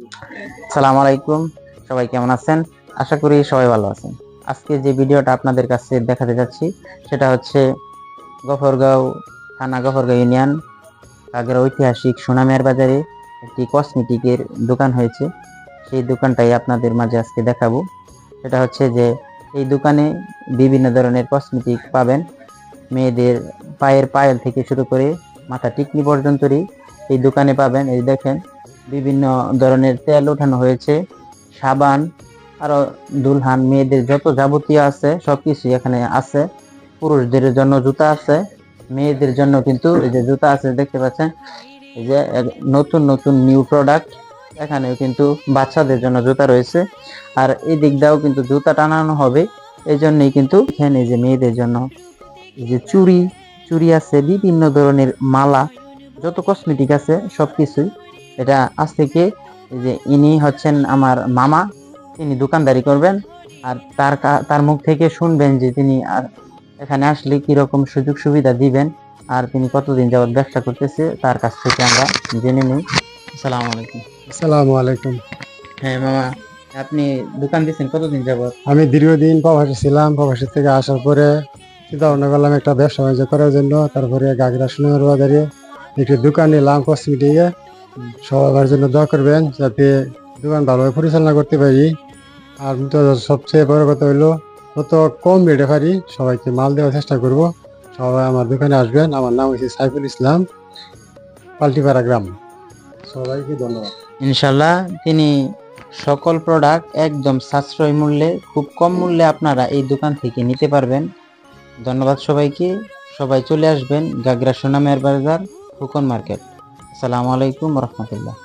আসসালামু আলাইকুম, সবাই কেমন আছেন? আশা করি সবাই ভালো আছেন। আজকে যে ভিডিওটা আপনাদের কাছে দেখাতে যাচ্ছি সেটা হচ্ছে গফরগাঁও থানা, গফরগাঁও ইউনিয়ন, আগ্রা ঐতিহাসিক সোনামিয়ার বাজারে একটি কসমেটিকের দোকান হয়েছে। সেই দোকানটাই আপনাদের মাঝে আজকে দেখাবো। সেটা হচ্ছে যে এই দোকানে বিভিন্ন ধরনের কসমেটিক পাবেন। মেয়েদের পায়ের পায়েল থেকে শুরু করে মাথা টিকনি পর্যন্তই এই দোকানে পাবেন। এই দেখেন, বিভিন্ন ধরনের তেল ওঠানো হয়েছে, সাবান, আরো দুলহান, মেয়েদের যত যাবতীয় আছে সবকিছু এখানে আছে। পুরুষদের জন্য জুতা আছে, মেয়েদের জন্য কিন্তু এই যে জুতা আছে দেখতে পাচ্ছেন। এই যে নতুন নতুন নিউ প্রোডাক্ট, এখানেও কিন্তু বাচ্চাদের জন্য জুতা রয়েছে। আর এই দিক দিয়েও কিন্তু জুতা টানানো হবে, এই জন্যই কিন্তু এখানে যে মেয়েদের জন্য এই যে চুড়ি চুড়ি আছে, বিভিন্ন ধরনের মালা, যত কসমেটিক আছে সবকিছুই। এটা আজ থেকে এই যে ইনি হচ্ছেন আমার মামা, তিনি দোকানদারি করবেন। আর তার মুখ থেকে শুনবেন যে তিনি আর এখানে আসলে কিরকম সুযোগ সুবিধা দিবেন, আর তিনি কতদিন যাবত ব্যবসা করতেছে তার কাছ থেকে আমরা জেনে নিই। আসসালামু আলাইকুম। আসসালামু আলাইকুম। হ্যাঁ মামা, আপনি দোকান দিচ্ছেন কতদিন যাবত? আমি দীর্ঘদিন প্রবাসী ছিলাম। প্রবাসী থেকে আসার পরে চিন্তা ভাবনা করলাম একটা ব্যবসা বাণিজ্য করার জন্য। তারপরে গাগরা সোনার বাজারে একটি দোকান নিলাম কসমেটিকে। সবার জন্য দোয়া করবেন যাতে দোকান ভালোভাবে পরিচালনা করতে পারি। আর তো সবচেয়ে বড় কথা হইলো যত কম রেটে পারি সবাইকে মাল দেওয়ার চেষ্টা করব। সবাই আমার দোকানে আসবেন। আমার নাম হচ্ছে সাইফুল ইসলাম, পাল্টিপাড়া গ্রাম। সবাইকে ধন্যবাদ। ইনশাল্লাহ তিনি সকল প্রোডাক্ট একদম সাশ্রয় মূল্যে, খুব কম মূল্যে আপনারা এই দোকান থেকে নিতে পারবেন। ধন্যবাদ সবাইকে। সবাই চলে আসবেন গাগরা সোনামের বাজার, ফুকন মার্কেট। আসসালামু আলাইকুম রহমতুল্লাহ।